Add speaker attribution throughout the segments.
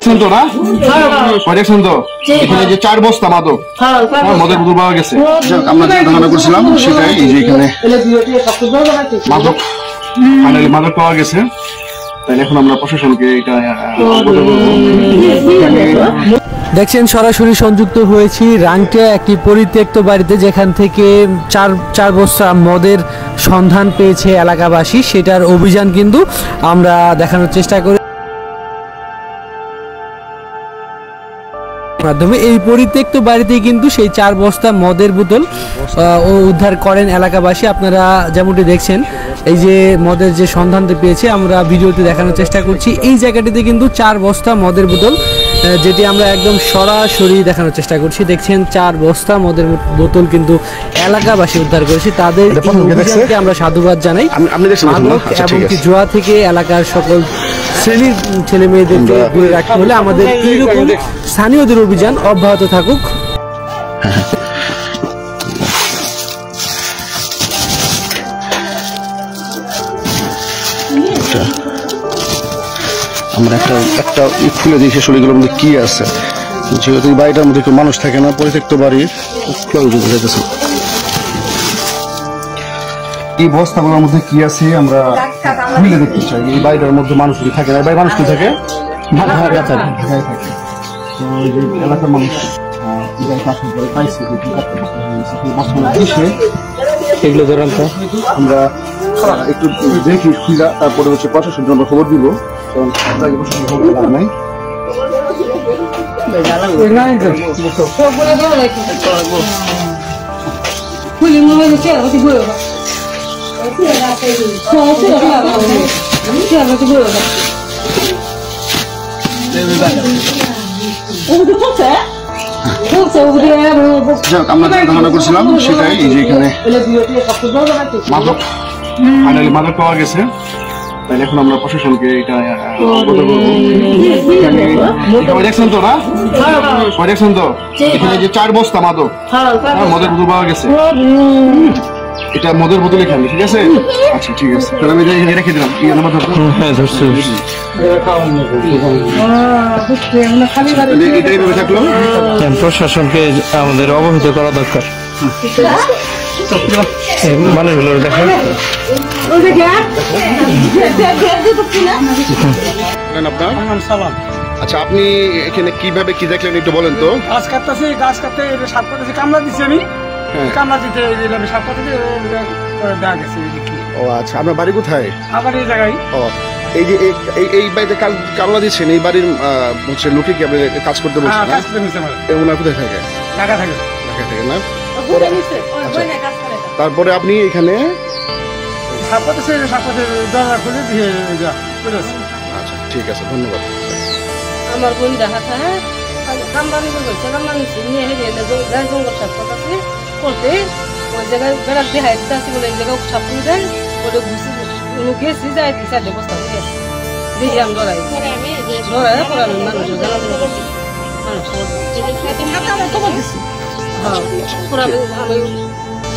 Speaker 1: দেখছেন তো না? দেখছেন তো এখানে যে 4 বস্তা মাদক মদের বোতল পাওয়া গেছে। আমরা যে ধারণা করছিলাম সেটাই, এই যে এখানে মাদক ফাইনালি মাদক পাওয়া গেছে। তাই এখন আমরা প্রশাসনকে এটা
Speaker 2: দেখছেন সরাসরি সংযুক্ত হয়েছি রাংটিয়া একটি পরিত্যক্ত বাড়িতে, যেখান থেকে চার বস্তা মদের সন্ধান পেয়েছে এলাকাবাসী। সেটার অভিযান কিন্তু আমরা দেখানোর চেষ্টা করি মাধ্যমে। এই পরিত্যক্ত বাড়িতে কিন্তু সেই 4 বস্তা মদের বোতল উদ্ধার করেন এলাকাবাসী। আপনারা যেমনটি দেখছেন, এই যে মদের যে সন্ধানটি পেয়েছে আমরা ভিডিওতে দেখানোর চেষ্টা করছি। এই জায়গাটিতে কিন্তু 4 বস্তা মদের বোতল, যেটি আমরা একদম সরাসরি দেখানোর চেষ্টা করছি। দেখছেন 4 বস্তা মদের বোতল কিন্তু এলাকাবাসী উদ্ধার করেছে। তাদের অভিযানকে আমরা সাধুবাদ জানাই। এবং জুয়া থেকে এলাকার সকল শ্রেণীর ছেলে মেয়েদেরকে দূরে রাখতে হলে আমাদের এইরকম স্থানীয়দের অভিযান অব্যাহত থাকুক।
Speaker 1: আমরা একটা খুলে দিই শেষ এগুলোর মধ্যে কি আছে, যেহেতু বাড়িটার মধ্যে কেউ মানুষ থাকে না, পরিত্যক্ত বাড়ি। এই বস্তাগুলোর মধ্যে কি আছে আমরা খুলে দেখতে চাই। এই বাড়িটার মধ্যে মানুষ কি থাকে না, মানুষ কি থাকে, এলাকার মানুষ এগুলো ধরেন তো আমরা একটু দেখি খুঁজা, তারপরে হচ্ছে প্রশাসনকে আমরা খবর দিব। কারণ নাই আমরা যে ধারণা করছিলাম সেটাই, এই যে এখানে মাদক ফাইনালি মাদক পাওয়া গেছে। তাই এখন আমরা প্রশাসনকে এটা দেখছেন তো না? দেখছেন তো এখানে যে 4 বস্তা মাদক মদের বোতল পাওয়া গেছে। এটা মদের বোতল এখানে, ঠিক আছে? আচ্ছা ঠিক আছে, তাহলে আমি এখানে রেখে দিলাম।
Speaker 2: প্রশাসনকে আমাদের অবহিত করা দরকার। মানুষগুলো দেখেন
Speaker 1: আচ্ছা, আপনি এখানে কিভাবে কি দেখলেন একটু বলেন তো?
Speaker 3: গাছ কাটতে সাপ কাটতেছে, কামড়া দিচ্ছি আমি, কামড়া দিতে সাপ কাটতে দেখা গেছে।
Speaker 1: ও আচ্ছা, আপনার বাড়ি কোথায়?
Speaker 3: আবার এই জায়গায়।
Speaker 1: ও এই যে এই বাড়িতে কামড়া দিচ্ছেন, এই বাড়ির হচ্ছে লোকে কি আপনি কাজ করতে বলছেন? ওনার কোথায় থাকে?
Speaker 3: ঢাকা থাকে।
Speaker 1: ঢাকা থাকে না? তারপরে আপনি এখানে আচ্ছা ঠিক আছে, ধন্যবাদ।
Speaker 4: আমার বোন দেখা থাকে কামরানি বলছে, কামরানি নিয়ে জঙ্গল সাপ করতেছে করতে ওই জায়গায় বেড়ার দেখাই দিতে বলে এই জায়গায় সাপ করে দেন ওটা গেছি যাই দিশা ব্যবস্থা করে গেছে দেখি আমি ধরাই পড়ানো মানুষ খবর দিচ্ছি। হ্যাঁ আমি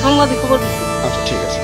Speaker 4: সাংবাদিক খবর দিচ্ছি।
Speaker 1: আচ্ছা ঠিক আছে।